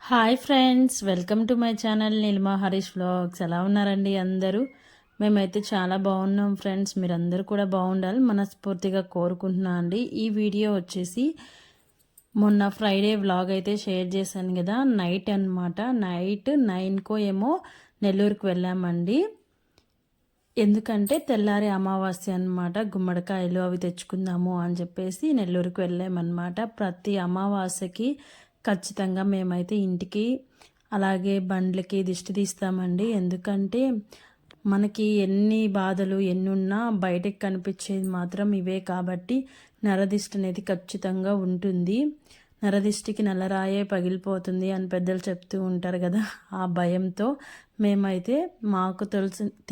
Hi friends, welcome to my channel Neelima Harish vlogs. ఎలా ఉన్నారండి అందరూ? మేమైతే చాలా బాగున్నాం ఫ్రెండ్స్. మీరందరూ కూడా బాగుండాలి మనస్ఫూర్తిగా కోరుకుంటున్నా అండి. ఈ వీడియో వచ్చేసి మొన్న ఫ్రైడే వ్లాగ్ అయితే షేర్ చేశాను కదా, నైట్ అనమాట. నైట్ 9కో ఏమో నెల్లూరుకు వెళ్ళామండి. ఎందుకంటే తెల్లారి అమావాస్య అనమాట. గుమ్మడికాయలు అవి తెచ్చుకుందాము అని చెప్పేసి నెల్లూరుకు వెళ్ళామన్నమాట. ప్రతి అమావాస్యకి ఖచ్చితంగా మేమైతే ఇంటికి అలాగే బండ్లకి దిష్టి తీస్తామండి. ఎందుకంటే మనకి ఎన్ని బాధలు ఎన్నున్నా బయటకు కనిపించేది మాత్రం ఇవే కాబట్టి నరదిష్టి అనేది ఖచ్చితంగా ఉంటుంది. నరదిష్టికి నల్లరాయే పగిలిపోతుంది అని పెద్దలు చెప్తూ ఉంటారు కదా. ఆ భయంతో మేమైతే మాకు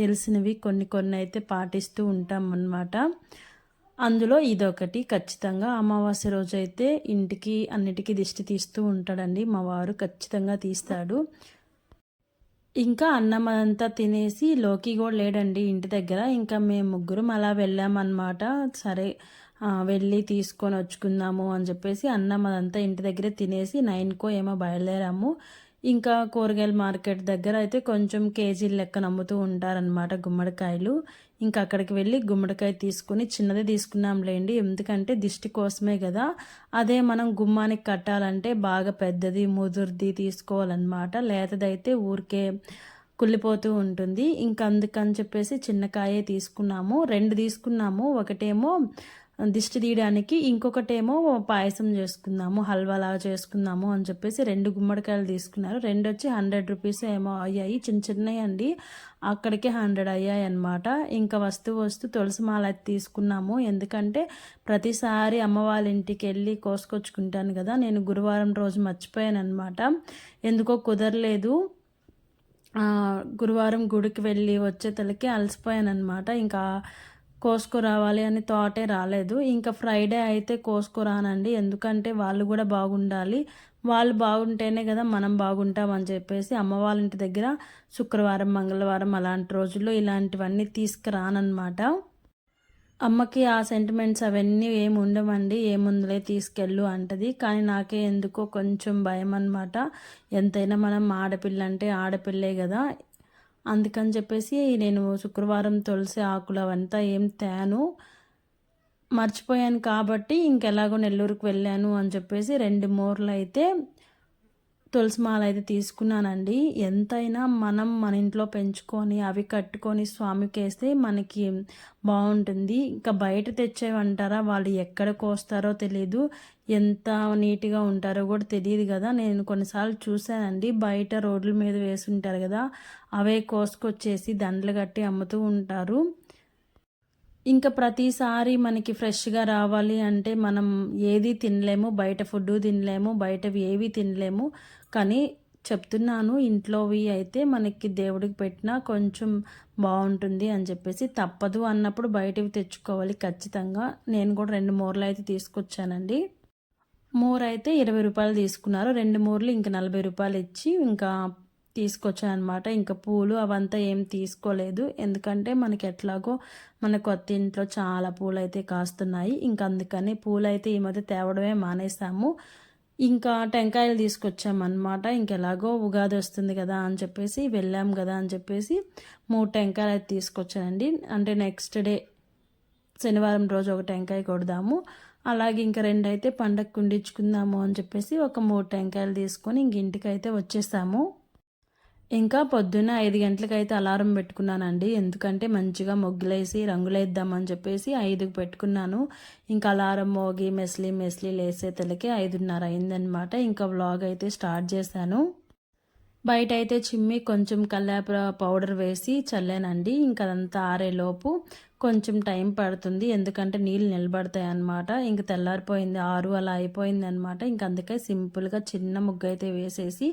తెలిసినవి కొన్ని అయితే పాటిస్తూ ఉంటాం అన్నమాట. అందులో ఇదొకటి. ఖచ్చితంగా అమావాస్య రోజు అయితే ఇంటికి అన్నిటికీ దిష్టి తీస్తూ ఉంటాడండి మా వారు. ఖచ్చితంగా తీస్తాడు. ఇంకా అన్నం అంతా తినేసి లోకి కూడా లేడండి ఇంటి దగ్గర. ఇంకా మేము ముగ్గురం అలా వెళ్ళామన్నమాట. సరే వెళ్ళి తీసుకొని వచ్చుకుందాము అని చెప్పేసి అన్నం అదంతా ఇంటి దగ్గరే తినేసి 9కో ఏమో బయలుదేరాము. ఇంకా కూరగాయల మార్కెట్ దగ్గర అయితే కొంచెం కేజీల లెక్క నమ్ముతూ ఉంటారనమాట గుమ్మడికాయలు. ఇంకా అక్కడికి వెళ్ళి గుమ్మడికాయ తీసుకుని చిన్నదే తీసుకున్నాంలేండి, ఎందుకంటే దిష్టి కోసమే కదా. అదే మనం గుమ్మానికి కట్టాలంటే బాగా పెద్దది ముదురుది తీసుకోవాలన్నమాట. లేతదైతే ఊరికే కుళ్ళిపోతూ ఉంటుంది. ఇంకా అందుకని చెప్పేసి చిన్నకాయే తీసుకున్నాము. 2 తీసుకున్నాము. ఒకటేమో దిష్టి తీయడానికి, ఇంకొకటేమో పాయసం చేసుకుందాము, హల్వాలాగా చేసుకుందాము అని చెప్పేసి 2 గుమ్మడికాయలు తీసుకున్నారు. 2 వచ్చి 100 రూపీస్ ఏమో అయ్యాయి. చిన్నవి అండి, అక్కడికే 100 అయ్యాయి అనమాట. ఇంకా వస్తూ తులసి మాల తీసుకున్నాము. ఎందుకంటే ప్రతిసారి అమ్మ వాళ్ళ ఇంటికి వెళ్ళి కోసుకొచ్చుకుంటాను కదా. నేను గురువారం రోజు మర్చిపోయాను అనమాట, ఎందుకో కుదరలేదు. గురువారం గుడికి వెళ్ళి వచ్చే తలకి అలసిపోయాను అనమాట. ఇంకా కోసుకురావాలి అని థాటే రాలేదు. ఇంకా ఫ్రైడే అయితే కోసుకురానండి, ఎందుకంటే వాళ్ళు కూడా బాగుండాలి. వాళ్ళు బాగుంటేనే కదా మనం బాగుంటామని చెప్పేసి అమ్మ వాళ్ళ ఇంటి దగ్గర శుక్రవారం మంగళవారం అలాంటి రోజుల్లో ఇలాంటివన్నీ తీసుకురానమాట. అమ్మకి ఆ సెంటిమెంట్స్ అవన్నీ ఏమి ఉండవండి. ఏముందులే తీసుకెళ్ళు అంటది. కానీ నాకే ఎందుకో కొంచెం భయం అనమాట. ఎంతైనా మనం ఆడపిల్ల అంటే ఆడపిల్లే కదా. అందుకని చెప్పేసి నేను శుక్రవారం తులసి ఆకులు అవంతా ఏం తేను, మర్చిపోయాను కాబట్టి ఇంకెలాగో నెల్లూరుకు వెళ్ళాను అని చెప్పేసి 2 మూరలు అయితే తులసి మాల అయితే తీసుకున్నానండి. ఎంతైనా మనం మన ఇంట్లో పెంచుకొని అవి కట్టుకొని స్వామికి వేస్తే మనకి బాగుంటుంది. ఇంకా బయట తెచ్చేవంటారా, వాళ్ళు ఎక్కడ కోస్తారో తెలీదు, ఎంత నీట్గా ఉంటారో కూడా తెలియదు కదా. నేను కొన్నిసార్లు చూశానండి, బయట రోడ్ల మీద వేసి ఉంటారు కదా, అవే కోసుకొచ్చేసి దండలు కట్టి అమ్ముతూ ఉంటారు. ఇంకా ప్రతిసారి మనకి ఫ్రెష్గా రావాలి అంటే మనం ఏది తినలేము, బయట ఫుడ్ తినలేము, బయటవి ఏవి తినలేము. కానీ చెప్తున్నాను, ఇంట్లోవి అయితే మనకి దేవుడికి పెట్టినా కొంచెం బాగుంటుంది అని చెప్పేసి తప్పదు అన్నప్పుడు బయటవి తెచ్చుకోవాలి ఖచ్చితంగా. నేను కూడా 2 మూరలు అయితే తీసుకొచ్చానండి. మూర అయితే 20 రూపాయలు తీసుకున్నారు. 2 మూరలు ఇంకా 40 రూపాయలు ఇచ్చి ఇంకా తీసుకొచ్చాను అనమాట. ఇంకా పూలు అవంతా ఏం తీసుకోలేదు, ఎందుకంటే మనకి ఎట్లాగో మన కొత్త ఇంట్లో చాలా పూలు అయితే కాస్తున్నాయి. ఇంకా అందుకని పూలు అయితే ఈ మధ్య తేవడమే మానేసాము. ఇంకా టెంకాయలు తీసుకొచ్చామన్నమాట. ఇంకెలాగో ఉగాది వస్తుంది కదా అని చెప్పేసి వెళ్ళాం కదా అని చెప్పేసి 3 టెంకాయలు అయితే తీసుకొచ్చానండి. అంటే నెక్స్ట్ డే శనివారం రోజు ఒక టెంకాయ కొడదాము, అలాగే ఇంకా 2 అయితే పండగ కుండించుకుందాము అని చెప్పేసి ఒక 3 టెంకాయలు తీసుకొని ఇంక ఇంటికి అయితే వచ్చేసాము. ఇంకా పొద్దున్న 5 గంటలకైతే అలారం పెట్టుకున్నానండి, ఎందుకంటే మంచిగా ముగ్గులేసి రంగులేద్దామని చెప్పేసి 5కి పెట్టుకున్నాను. ఇంకా అలారం మోగి మెస్లీ లేసే తలకి 5:30 అయిందనమాట. ఇంకా వ్లాగ్ అయితే స్టార్ట్ చేశాను. బయట అయితే చిమ్మి కొంచెం కల్లాప పౌడర్ వేసి చల్లానండి. ఇంకా అదంతా ఆరేలోపు కొంచెం టైం పడుతుంది, ఎందుకంటే నీళ్ళు నిలబడతాయి అన్నమాట. ఇంక తెల్లారిపోయింది, 6 అలా అయిపోయింది అనమాట. ఇంక అందుకే సింపుల్గా చిన్న ముగ్గు అయితే వేసేసి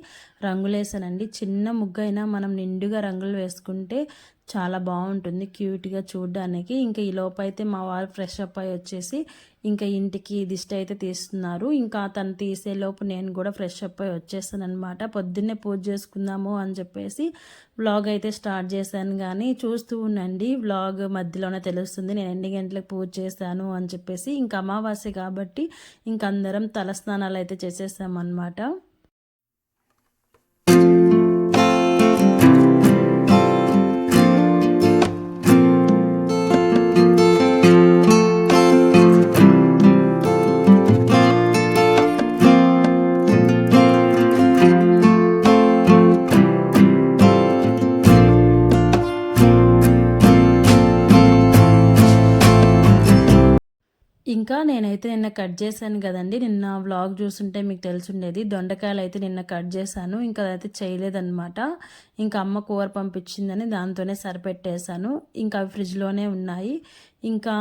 రంగులేసానండి. చిన్న ముగ్గు అయినా మనం నిండుగా రంగులు వేసుకుంటే చాలా బాగుంటుంది క్యూట్గా చూడడానికి. ఇంకా ఈ లోపు అయితే మా వారు ఫ్రెష్ అప్ అయ్యి వచ్చేసి ఇంకా ఇంటికి దిష్టి అయితే తీస్తున్నారు. ఇంకా తను తీసేలోపు నేను కూడా ఫ్రెష్ అప్ అయ్యి వచ్చేసాను అనమాట. పొద్దున్నే పూజ చేసుకుందాము అని చెప్పేసి వ్లాగ్ అయితే స్టార్ట్ చేశాను, కానీ చూస్తూ ఉండండి, వ్లాగ్ మధ్యలోనే తెలుస్తుంది నేను ఎన్ని గంటలకు పూజ చేశాను అని చెప్పేసి. ఇంకా అమావాస్య కాబట్టి ఇంక అందరం తలస్నానాలు అయితే చేసేసామన్నమాట. అయితే నిన్న కట్ చేశాను కదండి, నిన్న వ్లాగ్ చూస్తుంటే మీకు తెలుసుండేది. దొండకాయలు అయితే నిన్న కట్ చేశాను, ఇంకా అదైతే చేయలేదన్నమాట. ఇంకా అమ్మ కూర పంపించిందని దాంతోనే సరిపెట్టేశాను. ఇంకా అవి ఫ్రిడ్జ్లోనే ఉన్నాయి. ఇంకా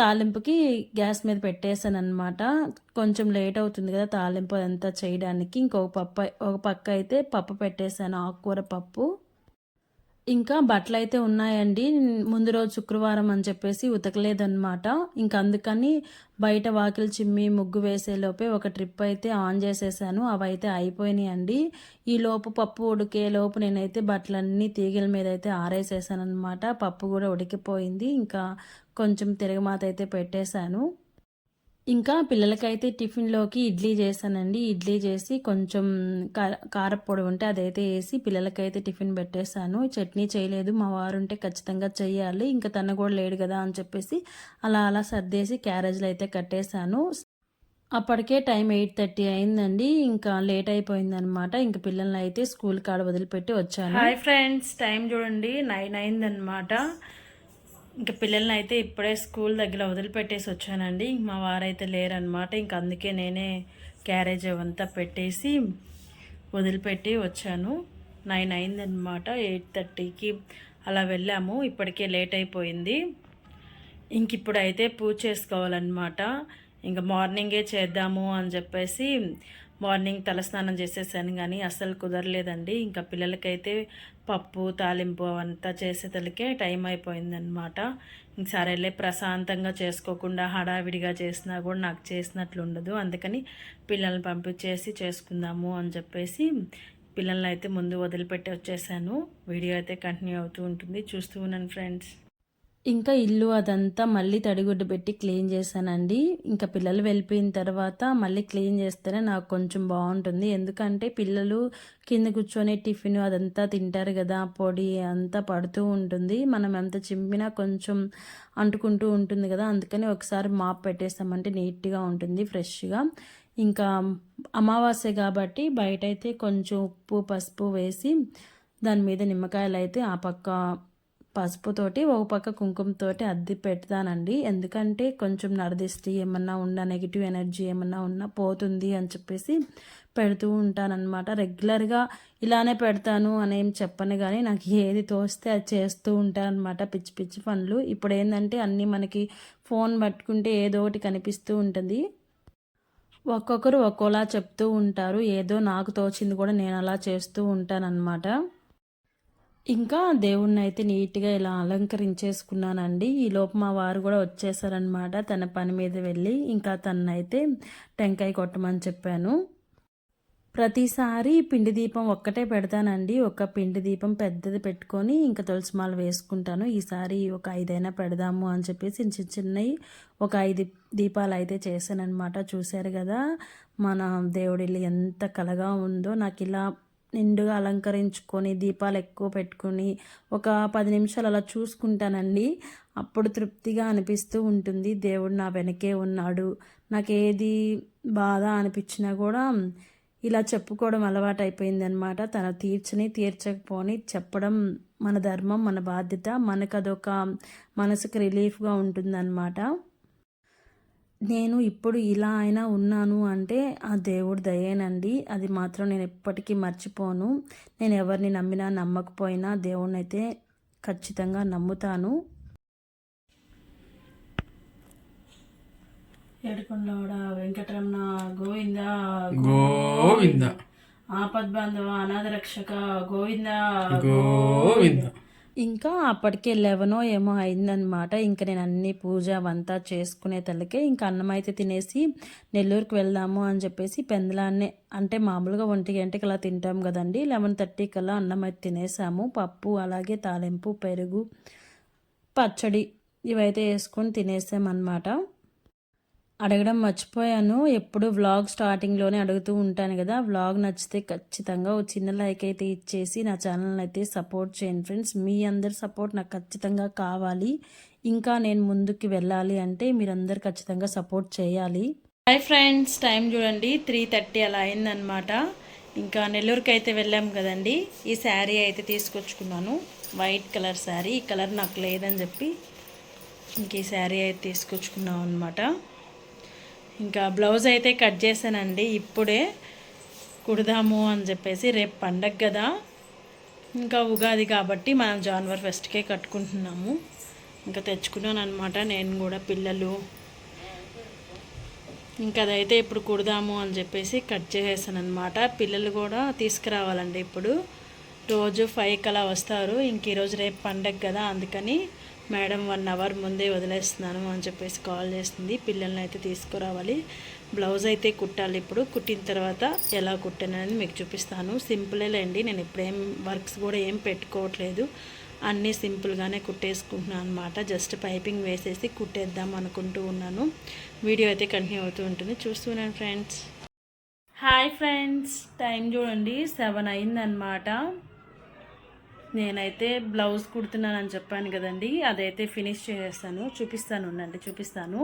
తాలింపుకి గ్యాస్ మీద పెట్టేశాను అనమాట. కొంచెం లేట్ అవుతుంది కదా తాలింపు అదంతా చేయడానికి. ఒక పక్క అయితే పప్పు పెట్టేశాను, ఆకుకూర పప్పు. ఇంకా బట్టలైతే ఉన్నాయండి. ముందు రోజు శుక్రవారం అని చెప్పేసి ఉతకలేదనమాట. ఇంకా అందుకని బయట వాకిలి చిమ్మి ముగ్గు వేసేలోపే ఒక ట్రిప్ అయితే ఆన్ చేసేసాను. అవైతే అయిపోయినాయండి. ఈలోపు పప్పు ఉడికేలోపు నేనైతే బట్టలన్నీ తీగల మీద అయితే ఆరేసేసాను అనమాట. పప్పు కూడా ఉడికిపోయింది. ఇంకా కొంచెం తిరగమాత అయితే పెట్టేశాను. ఇంకా పిల్లలకైతే టిఫిన్లోకి ఇడ్లీ చేశానండి. ఇడ్లీ చేసి కొంచెం కారపొడి ఉంటే అదైతే వేసి పిల్లలకైతే టిఫిన్ పెట్టేశాను. చట్నీ చేయలేదు, మా వారు ఉంటే ఖచ్చితంగా చెయ్యాలి. ఇంకా తను కూడా లేడు కదా అని చెప్పేసి అలా సర్దేసి క్యారేజ్లో అయితే కట్టేశాను. అప్పటికే టైం 8:30 అయిందండి. ఇంకా లేట్ అయిపోయిందనమాట. ఇంకా పిల్లల్ని అయితే స్కూల్ కాడ వదిలిపెట్టి వచ్చాను. హాయ్ ఫ్రెండ్స్, టైం చూడండి 9 అయిందనమాట. ఇంకా పిల్లల్ని అయితే ఇప్పుడే స్కూల్ దగ్గర వదిలిపెట్టేసి వచ్చానండి. మా వారైతే లేరనమాట. ఇంక అందుకే నేనే క్యారేజ్ అవంతా పెట్టేసి వదిలిపెట్టి వచ్చాను. 9 అయిందనమాట. 8:30కి అలా వెళ్ళాము. ఇప్పటికే లేట్ అయిపోయింది. ఇంక ఇప్పుడైతే పూజ చేసుకోవాలన్నమాట. ఇంకా మార్నింగే చేద్దాము అని చెప్పేసి మార్నింగ్ తలస్నానం చేసేసాను, కానీ అస్సలు కుదరలేదండి. ఇంకా పిల్లలకైతే పప్పు తాలింపు అవంతా చేసేతలకే టైం అయిపోయిందనమాట. ఇంక సరేలే ప్రశాంతంగా చేసుకోకుండా హడావిడిగా చేసినా కూడా నాకు చేసినట్లు ఉండదు. అందుకని పిల్లల్ని పంపించేసి చేసుకుందాము అని చెప్పేసి పిల్లల్ని అయితే ముందు వదిలిపెట్టి వచ్చేసాను. వీడియో అయితే కంటిన్యూ అవుతూ ఉంటుంది, చూస్తూ ఉన్నాను ఫ్రెండ్స్. ఇంకా ఇల్లు అదంతా మళ్ళీ తడిగుడ్డు పెట్టి క్లీన్ చేశానండి. ఇంకా పిల్లలు వెళ్ళిపోయిన తర్వాత మళ్ళీ క్లీన్ చేస్తేనే నాకు కొంచెం బాగుంటుంది. ఎందుకంటే పిల్లలు కింద కూర్చొని టిఫిన్ అదంతా తింటారు కదా, పొడి అంతా పడుతూ ఉంటుంది. మనం ఎంత చింపినా కొంచెం అంటుకుంటూ ఉంటుంది కదా, అందుకని ఒకసారి మాప్ పెట్టేస్తామంటే నీట్గా ఉంటుంది, ఫ్రెష్గా. ఇంకా అమావాస్య కాబట్టి బయట అయితే కొంచెం ఉప్పు పసుపు వేసి దాని మీద నిమ్మకాయలు అయితే ఆ పక్క పసుపుతోటి ఒక పక్క కుంకుమతోటి అద్ది పెడతానండి. ఎందుకంటే కొంచెం నరదిష్టి ఏమన్నా ఉన్నా నెగిటివ్ ఎనర్జీ ఏమన్నా ఉన్నా పోతుంది అని చెప్పేసి పెడుతూ ఉంటానన్నమాట. రెగ్యులర్గా ఇలానే పెడతాను అనేం చెప్పను, కానీ నాకు ఏది తోస్తే అది చేస్తూ ఉంటానన్నమాట, పిచ్చి పిచ్చి పనులు. ఇప్పుడు ఏంటంటే అన్నీ మనకి ఫోన్ పట్టుకుంటే ఏదో ఒకటి కనిపిస్తూ ఉంటుంది. ఒక్కొక్కరు ఒక్కోలా చెప్తూ ఉంటారు. ఏదో నాకు తోచింది కూడా నేను అలా చేస్తూ ఉంటానన్నమాట. ఇంకా దేవుణ్ణి అయితే నీట్గా ఇలా అలంకరించేసుకున్నానండి. ఈలోపు మా వారు కూడా వచ్చేసారనమాట తన పని మీద వెళ్ళి. ఇంకా తనైతే టెంకాయ కొట్టమని చెప్పాను. ప్రతిసారి పిండి దీపం ఒక్కటే పెడతానండి. ఒక పిండి దీపం పెద్దది పెట్టుకొని ఇంకా తులసిమాల వేసుకుంటాను. ఈసారి ఒక 5 అయినా పెడదాము అని చెప్పేసి చిన్న చిన్నవి ఒక 5 దీపాలు అయితే చేశానమాట. చూశారు కదా మన దేవుడిల్లు ఎంత కలగా ఉందో. నాకు ఇలా నిండుగా అలంకరించుకొని దీపాలు ఎక్కువ పెట్టుకొని ఒక 10 నిమిషాలు అలా చూసుకుంటానండి. అప్పుడు తృప్తిగా అనిపిస్తూ ఉంటుంది. దేవుడు నా వెనకే ఉన్నాడు. నాకు ఏది బాధ అనిపించినా కూడా ఇలా చెప్పుకోవడం అలవాటు అయిపోయిందనమాట. తను తీర్చకపోని చెప్పడం మన ధర్మం, మన బాధ్యత. మనకు అదొక మనసుకు రిలీఫ్గా ఉంటుందన్నమాట. నేను ఇప్పుడు ఇలా అయినా ఉన్నాను అంటే ఆ దేవుడి దయేనండి. అది మాత్రం నేను ఎప్పటికీ మర్చిపోను. నేను ఎవరిని నమ్మినా నమ్మకపోయినా దేవుడిని అయితే ఖచ్చితంగా నమ్ముతాను. ఏడుకొండలవాడ వెంకటరమణ గోవింద గోవింద, ఆపద్బాంధవ అనాథ రక్షక గోవింద గోవింద. ఇంకా అప్పటికే 11 ఏమో అయిందనమాట. ఇంకా నేను అన్ని పూజ అవంతా చేసుకునే తలకే ఇంకా అన్నం అయితే తినేసి నెల్లూరుకి వెళ్దాము అని చెప్పేసి పెందలాన్నే, అంటే మామూలుగా 1 గంటకి అలా తింటాం కదండి, 11:30 కల్లా అన్నం అయితే తినేసాము. పప్పు అలాగే తాలింపు పెరుగు పచ్చడి ఇవైతే వేసుకొని తినేసామన్నమాట. అడగడం మర్చిపోయాను, ఎప్పుడు వ్లాగ్ స్టార్టింగ్లోనే అడుగుతూ ఉంటాను కదా. వ్లాగ్ నచ్చితే ఖచ్చితంగా ఒక చిన్న లైక్ అయితే ఇచ్చేసి నా ఛానల్ని అయితే సపోర్ట్ చేయండి ఫ్రెండ్స్. మీ అందరి సపోర్ట్ నాకు ఖచ్చితంగా కావాలి. ఇంకా నేను ముందుకు వెళ్ళాలి అంటే మీరందరూ ఖచ్చితంగా సపోర్ట్ చేయాలి. హాయ్ ఫ్రెండ్స్, టైం చూడండి 3:30 అలా అయిందనమాట. ఇంకా నెల్లూరుకి అయితే వెళ్ళాం కదండి. ఈ శారీ అయితే తీసుకొచ్చుకున్నాను, వైట్ కలర్ శారీ. ఈ కలర్ నాకు లేదని చెప్పి ఇంక ఈ శారీ అయితే తీసుకొచ్చుకున్నాం అనమాట. ఇంకా బ్లౌజ్ అయితే కట్ చేశానండి ఇప్పుడే, కుడదాము అని చెప్పేసి. రేపు పండగ కదా, ఇంకా ఉగాది కాబట్టి మనం జనవరి ఫస్ట్కే కట్టుకుంటున్నాము. ఇంకా తెచ్చుకున్నాను అనమాట నేను కూడా, పిల్లలు. ఇంకా అదైతే ఇప్పుడు కుడదాము అని చెప్పేసి కట్ చేసేసాను అనమాట. పిల్లలు కూడా తీసుకురావాలండి ఇప్పుడు, రోజు 5 అలా వస్తారు. ఇంక ఈరోజు రేపు పండగ కదా, అందుకని మేడం 1 అవర్ ముందే వదిలేస్తున్నాను అని చెప్పేసి కాల్ చేస్తుంది. పిల్లల్ని అయితే తీసుకురావాలి. బ్లౌజ్ అయితే కుట్టాలి ఇప్పుడు. కుట్టిన తర్వాత ఎలా కుట్టానని మీకు చూపిస్తాను. సింపులేలేండి, నేను ఇప్పుడేం వర్క్స్ కూడా ఏం పెట్టుకోవట్లేదు, అన్నీ సింపుల్గానే కుట్టేసుకుంటున్నాను అనమాట. జస్ట్ పైపింగ్ వేసేసి కుట్టేద్దాం అనుకుంటూ ఉన్నాను. వీడియో అయితే కంటిన్యూ అవుతూ ఉంటుంది, చూస్తున్నాను ఫ్రెండ్స్. హాయ్ ఫ్రెండ్స్, టైం చూడండి 7 అయిందనమాట. నేనైతే బ్లౌజ్ కుడుతున్నానని చెప్పాను కదండి, అదైతే ఫినిష్ చేసేస్తాను, చూపిస్తాను.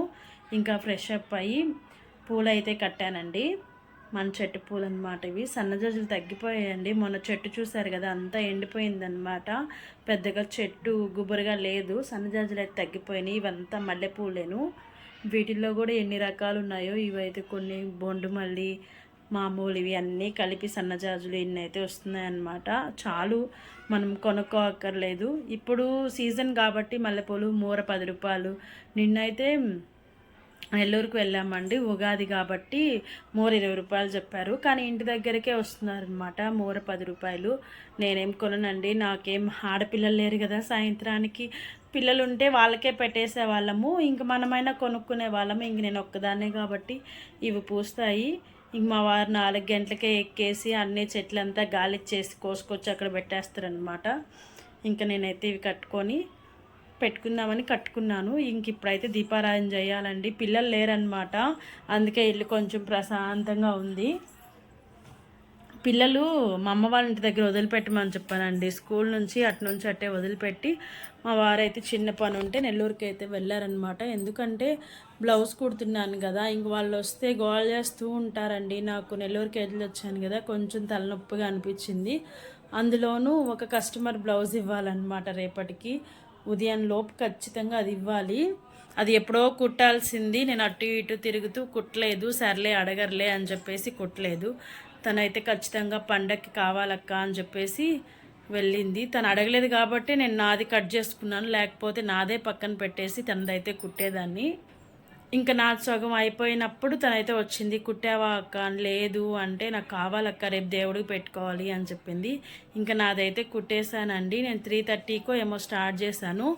ఇంకా ఫ్రెష్ అప్ అయ్యి పూలు అయితే కట్టానండి. మన చెట్టు పూలు అనమాట ఇవి. సన్నజాజులు తగ్గిపోయాయండి. మొన్న చెట్టు చూసారు కదా, అంతా ఎండిపోయిందనమాట. పెద్దగా చెట్టు గుబురుగా లేదు. సన్నజాజులు అయితే తగ్గిపోయినాయి. ఇవంతా మల్లెపూలేను. వీటిల్లో కూడా ఎన్ని రకాలు ఉన్నాయో. ఇవైతే కొన్ని బొండు మల్లి, మామూలు, ఇవి అన్నీ కలిపి సన్నజాజులు ఇన్ని అయితే వస్తున్నాయన్నమాట. చాలు, మనం కొనుక్కోక్కర్లేదు. ఇప్పుడు సీజన్ కాబట్టి మల్లెపూలు మూర 10 రూపాయలు. నిన్నైతే నెల్లూరుకు వెళ్ళామండి, ఉగాది కాబట్టి మూర 20 రూపాయలు చెప్పారు. కానీ ఇంటి దగ్గరికే వస్తున్నారనమాట, మూర 10 రూపాయలు. నేనేం కొననండి, నాకేం ఆడపిల్లలు లేరు కదా. సాయంత్రానికి పిల్లలు ఉంటే వాళ్ళకే పెట్టేసే వాళ్ళము, ఇంక మనమైనా కొనుక్కునే వాళ్ళము. ఇంక నేను ఒక్కదాన్నే కాబట్టి ఇవి పూస్తాయి. ఇంక మా వారు 4 గంటలకే ఎక్కేసి అన్ని చెట్లంతా గాలిచ్చేసి కోసుకొచ్చి అక్కడ పెట్టేస్తారనమాట. ఇంకా నేనైతే ఇవి కట్టుకొని పెట్టుకుందామని కట్టుకున్నాను. ఇంక ఇప్పుడైతే దీపారాధన చేయాలండి. పిల్లలు లేరనమాట, అందుకే ఇల్లు కొంచెం ప్రశాంతంగా ఉంది. పిల్లలు మా అమ్మ వాళ్ళ ఇంటి దగ్గర వదిలిపెట్టమని చెప్పానండి. స్కూల్ నుంచి అట్టే వదిలిపెట్టి మా వారైతే చిన్న పని ఉంటే నెల్లూరుకి అయితే వెళ్ళారనమాట. ఎందుకంటే బ్లౌజ్ కుడుతున్నాను కదా, ఇంక వాళ్ళు వస్తే గోల్ చేస్తూ ఉంటారండి. నాకు నెల్లూరుకి వెళ్ళి వచ్చాను కదా, కొంచెం తలనొప్పిగా అనిపించింది. అందులోనూ ఒక కస్టమర్ బ్లౌజ్ ఇవ్వాలన్నమాట రేపటికి. ఉదయం లోపు ఖచ్చితంగా అది ఇవ్వాలి. అది ఎప్పుడో కుట్టాల్సింది, నేను అటు ఇటు తిరుగుతూ కుట్టలేదు. సర్లే అడగర్లే అని చెప్పేసి కుట్టలేదు. తనైతే ఖచ్చితంగా పండగకి కావాలక్క అని చెప్పేసి వెళ్ళింది. తను అడగలేదు కాబట్టి నేను నాది కట్ చేసుకున్నాను, లేకపోతే నాదే పక్కన పెట్టేసి తనదైతే కుట్టేదాన్ని. ఇంకా నా సగం అయిపోయినప్పుడు తనైతే వచ్చింది. కుట్టావా అక్క? లేదు అంటే, నాకు కావాలక్క, రేపు దేవుడికి పెట్టుకోవాలి అని చెప్పింది. ఇంకా నాదైతే కుట్టేశానండి. నేను 3:30కో ఏమో స్టార్ట్ చేశాను,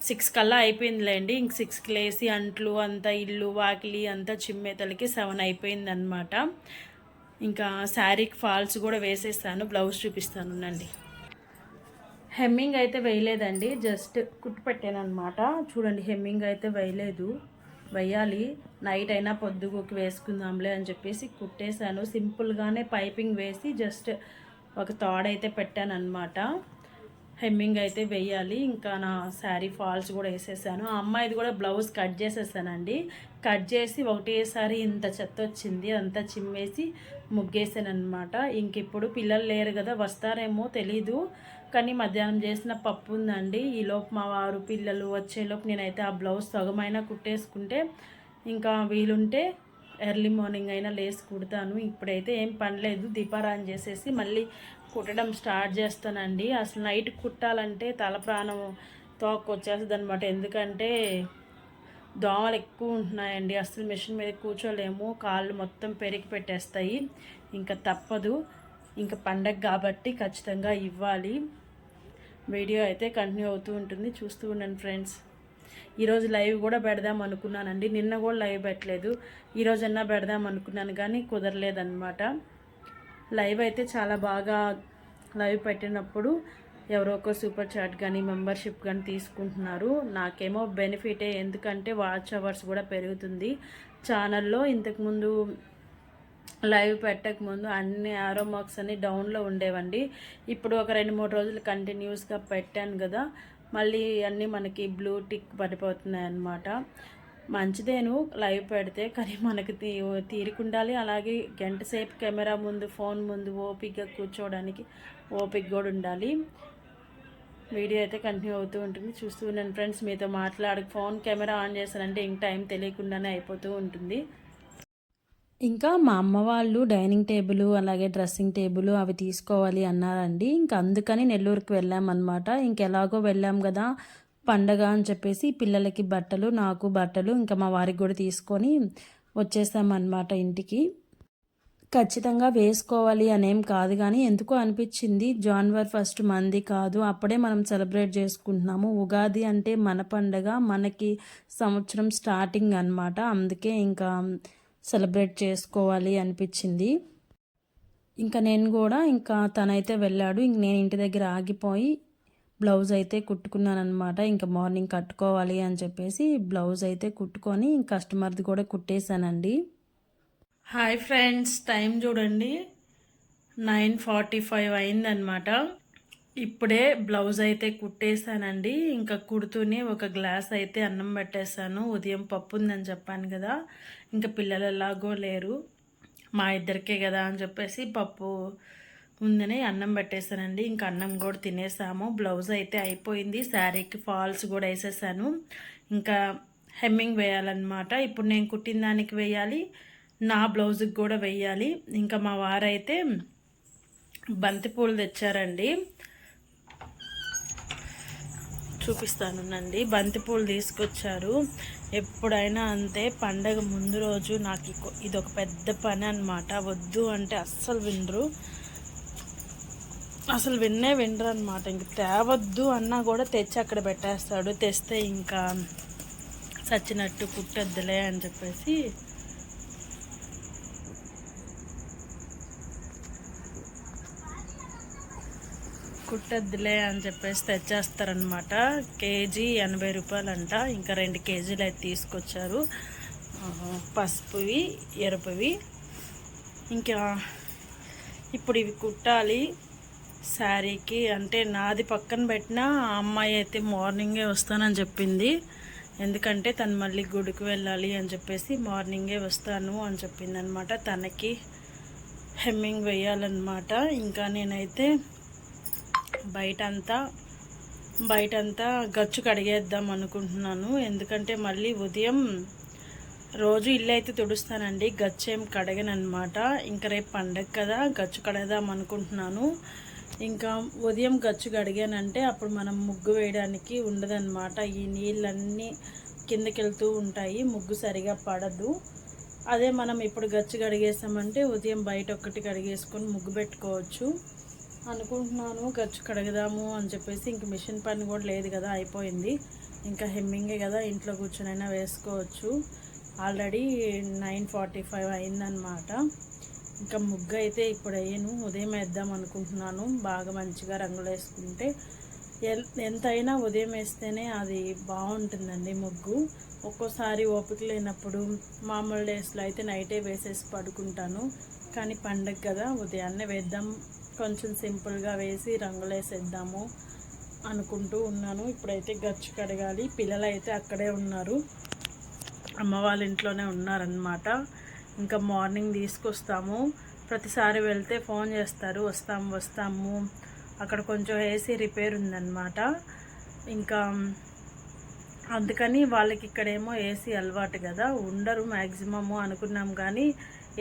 6 కల్లా అయిపోయిందిలేండి. ఇంక 6కి లేసి అంట్లు అంతా, ఇల్లు వాకిలి అంతా చిమ్మేతలకి 7 అయిపోయిందనమాట. ఇంకా శారీకి ఫాల్స్ కూడా వేసేస్తాను. బ్లౌజ్ చూపిస్తాను నండి. హెమ్మింగ్ అయితే వేయలేదండి, జస్ట్ కుట్టు పెట్టాను అనమాట. చూడండి, హెమ్మింగ్ అయితే వేయాలి. నైట్ అయినా పొద్దుగుకి వేసుకుందాంలే అని చెప్పేసి కుట్టేశాను. సింపుల్గానే పైపింగ్ వేసి జస్ట్ ఒక తాడైతే పెట్టాను అనమాట. హెమ్మింగ్ అయితే వేయాలి. ఇంకా నా శారీ ఫాల్స్ కూడా వేసేసాను. ఆ అమ్మాయిది కూడా బ్లౌజ్ కట్ చేసేసానండి. కట్ చేసి ఒకటేసారి ఇంత చెత్త వచ్చింది, అంతా చిమ్మేసి ముగ్గేసాను అనమాట. ఇంక ఇప్పుడు పిల్లలు లేరు కదా, వస్తారేమో తెలీదు. కానీ మధ్యాహ్నం చేసిన పప్పు ఉందండి. ఈలోపు మా వారు పిల్లలు వచ్చేలోపు నేనైతే ఆ బ్లౌజ్ సగమైనా కుట్టేసుకుంటే, ఇంకా వీలుంటే ఎర్లీ మార్నింగ్ అయినా లేసి కుడతాను. ఇప్పుడైతే ఏం పనిలేదు, దీపారాధన చేసేసి మళ్ళీ కుట్టడం స్టార్ట్ చేస్తానండి. అసలు నైట్ కుట్టాలంటే తల ప్రాణం తోకొచ్చేస్తుంది అనమాట. ఎందుకంటే దోమలు ఎక్కువ ఉంటున్నాయండి. అసలు మిషన్ మీద కూర్చోలేము, కాళ్ళు మొత్తం పెరిగి పెట్టేస్తాయి. ఇంకా తప్పదు, ఇంకా పండగ కాబట్టి ఖచ్చితంగా ఇవ్వాలి. వీడియో అయితే కంటిన్యూ అవుతూ ఉంటుంది, చూస్తూ ఉండండి ఫ్రెండ్స్. ఈరోజు లైవ్ కూడా పెడదాం అనుకున్నానండి. నిన్న కూడా లైవ్ పెట్టలేదు, ఈరోజన్నా పెడదాం అనుకున్నాను కానీ కుదరలేదన్నమాట. లైవ్ అయితే చాలా బాగా లైవ్ పెట్టినప్పుడు ఎవరో ఒక సూపర్ చాట్ కానీ మెంబర్షిప్ కానీ తీసుకుంటున్నారు. నాకేమో బెనిఫిటే, ఎందుకంటే వాచ్ అవర్స్ కూడా పెరుగుతుంది ఛానల్లో. ఇంతకుముందు లైవ్ పెట్టకముందు అన్ని ఆరో మార్క్స్ అన్ని డౌన్లో ఉండేవండి. ఇప్పుడు ఒక 2-3 రోజులు కంటిన్యూస్గా పెట్టాను కదా, మళ్ళీ అన్నీ మనకి బ్లూ టిక్ పడిపోతున్నాయి అన్నమాట. మంచిదేను లైవ్ పెడితే, కానీ మనకి తీరికుండాలి. అలాగే గంట సేపు కెమెరా ముందు, ఫోన్ ముందు ఓపిక్గా కూర్చోవడానికి ఓపిక కూడా ఉండాలి. వీడియో అయితే కంటిన్యూ అవుతూ ఉంటుంది, చూస్తూ ఉన్నాను ఫ్రెండ్స్. మీతో ఫోన్ కెమెరా ఆన్ చేశానంటే ఇంక టైం తెలియకుండానే అయిపోతూ ఉంటుంది. ఇంకా మా అమ్మ వాళ్ళు డైనింగ్ టేబుల్, అలాగే డ్రెస్సింగ్ టేబుల్ అవి తీసుకోవాలి అన్నారండి. ఇంకా అందుకని నెల్లూరుకి వెళ్ళామన్నమాట. ఇంకెలాగో వెళ్ళాం గదా! పండగ అని చెప్పేసి పిల్లలకి బట్టలు, నాకు బట్టలు, ఇంకా మా వారికి గూడా తీసుకొని వచ్చేసామన్నమాట ఇంటికి. ఖచ్చితంగా వేసుకోవాలి అనేం కాదు గానీ, ఎందుకో అనిపిచ్చింది జాన్వరి 1 మనది కాదు. అప్పుడే మనం సెలబ్రేట్ చేసుకుంటున్నాము. ఉగాది అంటే మన పండగ. మనకి సంవత్సరం స్టార్టింగ్ అనమాట. అందుకే ఇంకా సెలబ్రేట్ చేసుకోవాలి అనిపిచ్చింది. ఇంకా నేను గూడా ఇంకా తనైతే వెళ్ళాడు. ఇంక నేను ఇంటి దగ్గర ఆగిపోయి బ్లౌజ్ అయితే కుట్టుకున్నాననమాట. ఇంకా మార్నింగ్ కట్టుకోవాలి అని చెప్పేసి బ్లౌజ్ అయితే కుట్టుకొని కస్టమర్ది కూడా కుట్టేశానండి. హాయ్ ఫ్రెండ్స్, టైం చూడండి 9:45 అయిందనమాట. ఇప్పుడే బ్లౌజ్ అయితే కుట్టేశానండి. ఇంకా కుడుతూనే ఒక గ్లాస్ అయితే అన్నం పెట్టేశాను. ఉదయం పప్పు ఉందని చెప్పాను కదా, ఇంకా పిల్లలు ఎలాగో లేరు, మా ఇద్దరికే కదా అని చెప్పేసి పప్పు ఉందని అన్నం పెట్టేశానండి. ఇంకా అన్నం కూడా తినేసాము. బ్లౌజ్ అయితే అయిపోయింది. శారీకి ఫాల్స్ కూడా వేసేసాను. ఇంకా హెమ్మింగ్ వేయాలన్నమాట. ఇప్పుడు నేను కుట్టిన దానికి వేయాలి, నా బ్లౌజ్కి కూడా వేయాలి. ఇంకా మా వారైతే బంతిపూలు తెచ్చారండి, చూపిస్తానునండి. బంతిపూలు తీసుకొచ్చారు. ఎప్పుడైనా అంతే, పండగ ముందు రోజు నాకు ఇదొక పెద్ద పని అనమాట. వద్దు అంటే అస్సలు వినరు, అసలు వినరు అనమాట. ఇంక తేవద్దు అన్నా కూడా తెచ్చి అక్కడ పెట్టేస్తాడు. తెస్తే ఇంకా చచ్చినట్టు కుట్టద్దులే అని చెప్పేసి తెచ్చేస్తారనమాట. కేజీ 80 రూపాయలంట. ఇంకా 2 కేజీలు అయితే తీసుకొచ్చారు, పసుపువి, ఎరుపువి. ఇంకా ఇప్పుడు ఇవి కుట్టాలి శారీకి. అంటే నాది పక్కన పెట్టిన అమ్మాయి అయితే మార్నింగే వస్తానని చెప్పింది. ఎందుకంటే తను మళ్ళీ గుడికి వెళ్ళాలి అని చెప్పేసి మార్నింగే వస్తాను అని చెప్పింది అనమాట. తనకి హెమ్మింగ్ వేయాలన్నమాట. ఇంకా నేనైతే బయటంతా గచ్చు కడిగేద్దాం అనుకుంటున్నాను. ఎందుకంటే మళ్ళీ ఉదయం రోజు ఇల్లు అయితే తుడుస్తానండి, గచ్చు ఏం కడగనమాట. ఇంకా రేపు పండగ కదా, గచ్చు కడగదాం అనుకుంటున్నాను. ఇంకా ఉదయం గచ్చు కడిగానంటే అప్పుడు మనం ముగ్గు వేయడానికి ఉండదన్నమాట. ఈ నీళ్ళన్నీ కిందకి వెళ్తూ ఉంటాయి, ముగ్గు సరిగా పడదు. అదే మనం ఇప్పుడు గచ్చు కడిగేసామంటే ఉదయం బయట ఒక్కటి కడిగేసుకొని ముగ్గు పెట్టుకోవచ్చు అనుకుంటున్నాను. గచ్చు కడగదాము అని చెప్పేసి. ఇంక మిషన్ పని కూడా లేదు కదా, అయిపోయింది. ఇంకా హెమ్మింగే కదా, ఇంట్లో కూర్చొనైనా వేసుకోవచ్చు. ఆల్రెడీ 9:45 అయిందనమాట. ఇంకా ముగ్గు అయితే ఇప్పుడు వేయను, ఉదయం వేద్దాం అనుకుంటున్నాను. బాగా మంచిగా రంగులు వేసుకుంటే ఎంతైనా ఉదయం వేస్తేనే అది బాగుంటుందండి ముగ్గు. ఒక్కోసారి ఓపిక లేనప్పుడు మామూలు డేస్లో అయితే నైటే వేసేసి పడుకుంటాను. కానీ పండగ కదా, ఉదయాన్నే వేద్దాం, కొంచెం సింపుల్గా వేసి రంగులు వేసేద్దాము అనుకుంటూ ఉన్నాను. ఇప్పుడైతే గచ్చు కడగాలి. పిల్లలు అయితే అక్కడే ఉన్నారు, అమ్మ వాళ్ళ ఇంట్లోనే ఉన్నారనమాట. ఇంకా మార్నింగ్ తీసుకొస్తాము. ప్రతిసారి వెళ్తే ఫోన్ చేస్తారు, వస్తాము. అక్కడ కొంచెం ఏసీ రిపేర్ ఉందన్నమాట. ఇంకా అందుకని వాళ్ళకి ఇక్కడేమో ఏసీ అలవాటు కదా, ఉండరు మ్యాక్సిమము అనుకున్నాం. కానీ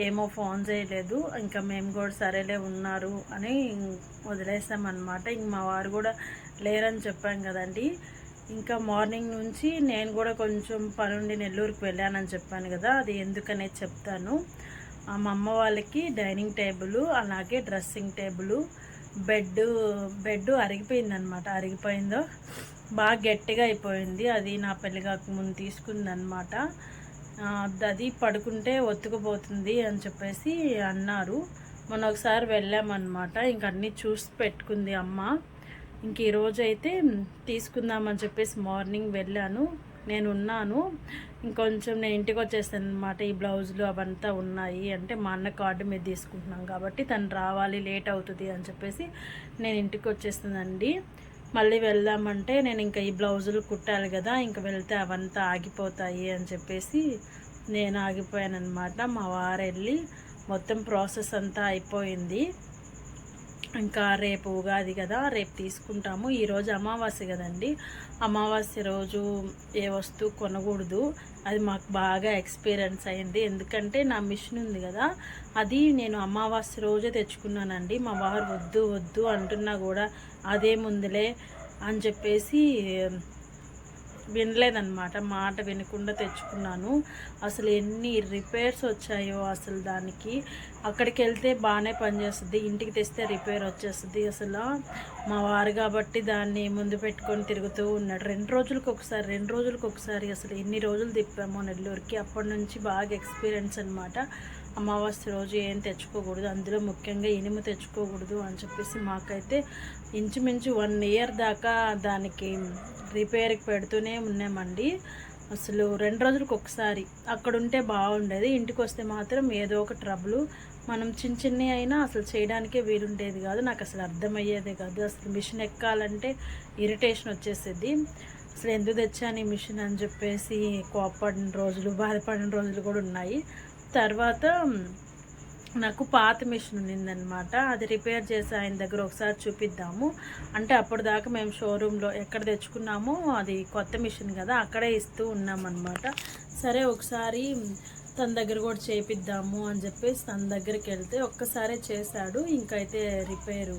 ఏమో ఫోన్ చేయలేదు. ఇంకా మేము కూడా సరేలే ఉన్నారు అని వదిలేసామన్నమాట. ఇంక మా వారు కూడా లేరని చెప్పాం కదండి. ఇంకా మార్నింగ్ నుంచి నేను కూడా కొంచెం పనుండి నెల్లూరుకి వెళ్ళానని చెప్పాను కదా, అది ఎందుకనేది చెప్తాను. మా అమ్మ వాళ్ళకి డైనింగ్ టేబుల్, అలాగే డ్రెస్సింగ్ టేబుల్, బెడ్ అరిగిపోయిందనమాట. అరిగిపోయిందో బాగా గట్టిగా అయిపోయింది. అది నా పెళ్ళి కాకముందు తీసుకుందనమాట. అది పడుకుంటే ఒత్తుకుపోతుంది అని చెప్పేసి అన్నారు. మొన్న ఒకసారి వెళ్ళామన్నమాట. ఇంక అన్నీ చూసి పెట్టుకుంది అమ్మ. ఇంక ఈరోజు అయితే తీసుకుందామని చెప్పేసి మార్నింగ్ వెళ్ళాను. నేను ఉన్నాను, ఇంకొంచెం నేను ఇంటికి వచ్చేస్తాను అనమాట. ఈ బ్లౌజులు అవంతా ఉన్నాయి అంటే మా అన్న కార్డు మీద తీసుకుంటున్నాం కాబట్టి తను రావాలి, లేట్ అవుతుంది అని చెప్పేసి నేను ఇంటికి వచ్చేస్తుందండి. మళ్ళీ వెళ్దామంటే నేను ఇంకా ఈ బ్లౌజులు కుట్టాలి కదా, ఇంక వెళ్తే అవంతా ఆగిపోతాయి అని చెప్పేసి నేను ఆగిపోయాను అనమాట. మా వారు వెళ్ళి మొత్తం ప్రాసెస్ అంతా అయిపోయింది. ఇంకా రేపు ఉగాది కదా, రేపు తీసుకుంటాము. ఈరోజు అమావాస్య కదండి, అమావాస్య రోజు ఏ వస్తువు కొనకూడదు. అది మాకు బాగా ఎక్స్పీరియన్స్ అయింది. ఎందుకంటే నా మిషన్ ఉంది కదా, అది నేను అమావాస్య రోజే తెచ్చుకున్నానండి. మా వారు వద్దు వద్దు అంటున్నా కూడా అదే ముందులే అని చెప్పేసి వినలేదన్నమాట. మాట వినకుండా తెచ్చుకున్నాను. అసలు ఎన్ని రిపేర్స్ వచ్చాయో అసలు దానికి. అక్కడికి వెళ్తే బాగానే పనిచేస్తుంది, ఇంటికి తెస్తే రిపేర్ వచ్చేస్తుంది. అసలు మా వారు కాబట్టి దాన్ని ముందు పెట్టుకొని తిరుగుతూ ఉన్నాడు. 2 రోజులకు ఒకసారి అసలు ఎన్ని రోజులు తిప్పామో నెల్లూరుకి. అప్పటి నుంచి బాగా ఎక్స్పీరియన్స్ అనమాట. అమావాస్య రోజు ఏం తెచ్చుకోకూడదు, అందులో ముఖ్యంగా ఇనుము తెచ్చుకోకూడదు అని చెప్పేసి మాకైతే ఇంచుమించు 1 ఇయర్ దాకా దానికి రిపేర్కి పెడుతూనే ఉన్నామండి. అసలు 2 రోజులకు ఒకసారి అక్కడ ఉంటే బాగుండేది, ఇంటికి వస్తే మాత్రం ఏదో ఒక ట్రబుల్. మనం చిన్నవి అయినా అసలు చేయడానికే వీలుండేది కాదు. నాకు అసలు అర్థమయ్యేదే కాదు. అసలు మిషన్ ఎక్కాలంటే ఇరిటేషన్ వచ్చేసేది. అసలు ఎందుకు తెచ్చాను ఈ మిషన్ అని చెప్పేసి కోప్పడిన రోజులు, బాధపడిన రోజులు కూడా ఉన్నాయి. తర్వాత నాకు పాత మిషన్ ఉన్నిందనమాట, అది రిపేర్ చేసి ఆయన దగ్గర ఒకసారి చూపిద్దాము అంటే, అప్పటిదాకా మేము షోరూంలో ఎక్కడ తెచ్చుకున్నామో అది కొత్త మిషన్ కదా, అక్కడే ఇస్తూ ఉన్నామన్నమాట. సరే ఒకసారి తన దగ్గర కూడా చేపిద్దాము అని చెప్పేసి తన దగ్గరికి వెళ్తే ఒక్కసారే చేశాడు. ఇంకైతే రిపేరు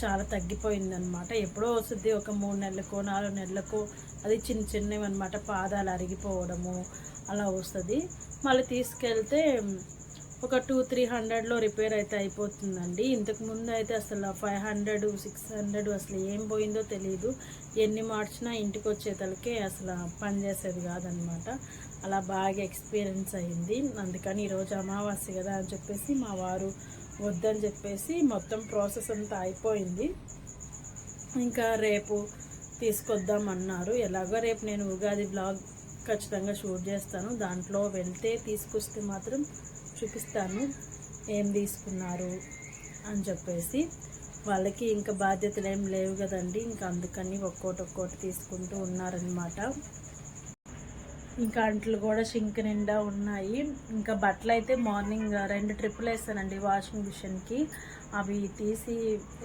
చాలా తగ్గిపోయిందనమాట. ఎప్పుడో వస్తుంది, ఒక 3 నెలలకో 4 నెలలకో. అది చిన్నవి అనమాట, పాదాలు అరిగిపోవడము అలా వస్తుంది. మళ్ళీ తీసుకెళ్తే ఒక 200-300లో రిపేర్ అయితే అయిపోతుందండి. ఇంతకుముందు అయితే అసలు 500-600 అసలు ఏం పోయిందో తెలియదు. ఎన్ని మార్చినా ఇంటికి వచ్చేతలకే అసలు పనిచేసేది కాదనమాట. అలా బాగా ఎక్స్పీరియన్స్ అయింది. అందుకని ఈరోజు అమావాస్య కదా అని చెప్పేసి మా వారు వద్దని చెప్పేసి మొత్తం ప్రాసెస్ అంతా అయిపోయింది. ఇంకా రేపు తీసుకొద్దామన్నారు. ఎలాగో రేపు నేను ఉగాది బ్లాగ్ ఖచ్చితంగా షూట్ చేస్తాను. దాంట్లో వెళ్తే తీసుకొస్తే మాత్రం చూపిస్తాను ఏం తీసుకున్నారు అని చెప్పేసి. వాళ్ళకి ఇంకా బాధ్యతలు ఏం లేవు కదండి, ఇంకా అందుకని ఒక్కోటి తీసుకుంటూ ఉన్నారనమాట. ఇంకా అంట్లు కూడా సింక్ నిండా ఉన్నాయి. ఇంకా బట్టలు అయితే మార్నింగ్ 2 ట్రిప్పులు వేసానండి వాషింగ్ మిషన్కి. అవి తీసి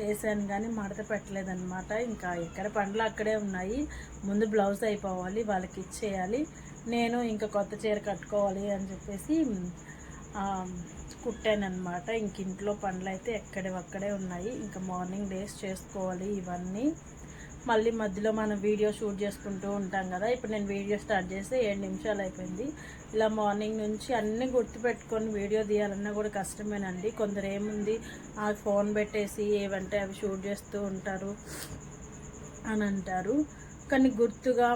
వేసాను కానీ మడత పెట్టలేదన్నమాట. ఇంకా ఎక్కడ పండ్లు అక్కడే ఉన్నాయి. ముందు బ్లౌజ్ అయిపోవాలి, వాళ్ళకి ఇచ్చేయాలి. నేను ఇంకా కొత్త చీర కట్టుకోవాలి అని చెప్పేసి కుట్టానమాట. ఇంక ఇంట్లో పనులు అయితే ఎక్కడవక్కడే ఉన్నాయి. ఇంకా మార్నింగ్ డేస్ చేసుకోవాలి ఇవన్నీ. మళ్ళీ మధ్యలో మనం వీడియో షూట్ చేసుకుంటూ ఉంటాం కదా. ఇప్పుడు నేను వీడియో స్టార్ట్ చేసి 7 నిమిషాలు అయిపోయింది. ఇలా మార్నింగ్ నుంచి అన్నీ గుర్తుపెట్టుకొని వీడియో తీయాలన్నా కూడా కష్టమేనండి. కొందరు ఏముంది ఆ ఫోన్ పెట్టేసి ఏవంటే అవి షూట్ చేస్తూ ఉంటారు అని అంటారు. కానీ గుర్తుగా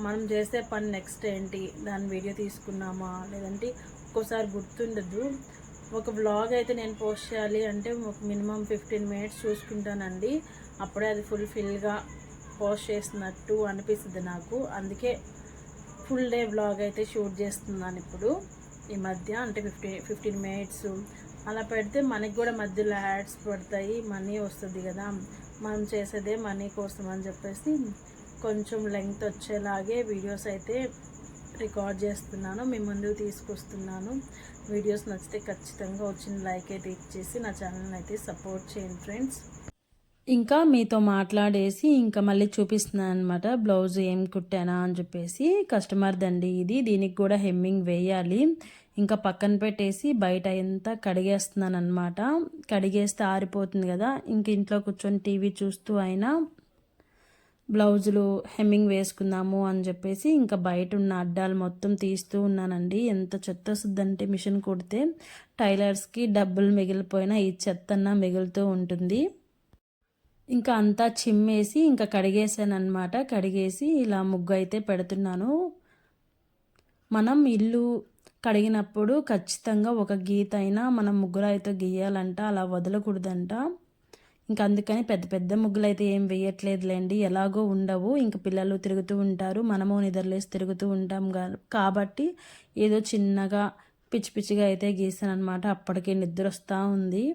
మనం చేసే పని నెక్స్ట్ ఏంటి, దాని వీడియో తీసుకున్నామా లేదంటే ఒక్కోసారి గుర్తుండదు. ఒక వ్లాగ్ అయితే నేను పోస్ట్ చేయాలి అంటే ఒక మినిమం 15 మినిట్స్ చూసుకుంటానండి. అప్పుడే అది ఫుల్ఫిల్గా పోస్ట్ చేస్తున్నట్టు అనిపిస్తుంది నాకు. అందుకే ఫుల్ డే వ్లాగ్ అయితే షూట్ చేస్తున్నాను ఇప్పుడు ఈ మధ్య. అంటే 15 మినిట్స్ అలా పెడితే మనకి కూడా మధ్యలో యాడ్స్ పడతాయి, మనీ వస్తుంది కదా. మనం చేసేదే మనీ కోసం అని చెప్పేసి కొంచెం లెంగ్త్ వచ్చేలాగే వీడియోస్ అయితే రికార్డ్ చేస్తున్నాను, మీ ముందుకు తీసుకొస్తున్నాను. వీడియోస్ నచ్చితే ఖచ్చితంగా వచ్చిన లైక్ అయితే ఇచ్చేసి నా ఛానల్ని అయితే సపోర్ట్ చేయండి ఫ్రెండ్స్. ఇంకా మీతో మాట్లాడేసి ఇంకా మళ్ళీ చూపిస్తున్నాను అనమాట బ్లౌజ్ ఏం కుట్టానా అని చెప్పేసి. కస్టమర్ దండి ఇది, దీనికి కూడా హెమ్మింగ్ వేయాలి. ఇంకా పక్కన పెట్టేసి బయట అంతా కడిగేస్తున్నాను అనమాట. కడిగేస్తే ఆరిపోతుంది కదా. ఇంక ఇంట్లో కూర్చొని టీవీ చూస్తూ అయినా బ్లౌజులు హెమ్మింగ్ వేసుకుందాము అని చెప్పేసి ఇంకా బయట ఉన్న అడ్డాలు మొత్తం తీస్తూ ఉన్నానండి. ఎంత చెత్త వస్తుందంటే మిషన్ కుడితే టైలర్స్కి డబ్బులు మిగిలిపోయినా ఈ చెత్త అన్నా మిగులుతూ ఉంటుంది. ఇంకా అంతా చిమ్మేసి ఇంకా కడిగేసాను అనమాట. కడిగేసి ఇలా ముగ్గు అయితే పెడుతున్నాను. మనం ఇల్లు కడిగినప్పుడు ఖచ్చితంగా ఒక గీత అయినా మనం ముగ్గురు అయితే గీయాలంట, అలా వదలకూడదంట. ఇంకా అందుకని పెద్ద పెద్ద ముగ్గులు అయితే ఏం వేయట్లేదులేండి, ఎలాగో ఉండవు. ఇంక పిల్లలు తిరుగుతూ ఉంటారు, మనము నిద్రలేసి తిరుగుతూ ఉంటాం కాబట్టి ఏదో చిన్నగా పిచ్చి పిచ్చిగా అయితే గీసాను అనమాట. అప్పటికే నిద్ర వస్తూ ఉంది.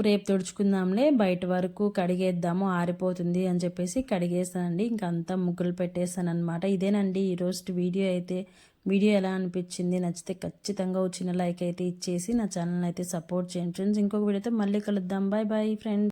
రేపు తుడుచుకుందాంలే, బయట వరకు కడిగేద్దాము ఆరిపోతుంది అని చెప్పేసి కడిగేసానండి. ఇంకా అంతా ముగ్గులు పెట్టేసాను అనమాట. ఇదేనండి ఈరోజు వీడియో అయితే. వీడియో ఎలా అనిపించింది, నచ్చితే ఖచ్చితంగా చిన్న లైక్ అయితే ఇచ్చేసి నా ఛానల్ అయితే సపోర్ట్ చేయండి ఫ్రెండ్స్. ఇంకొక వీడియోతో మళ్ళీ కలుద్దాం. Bye bye friends.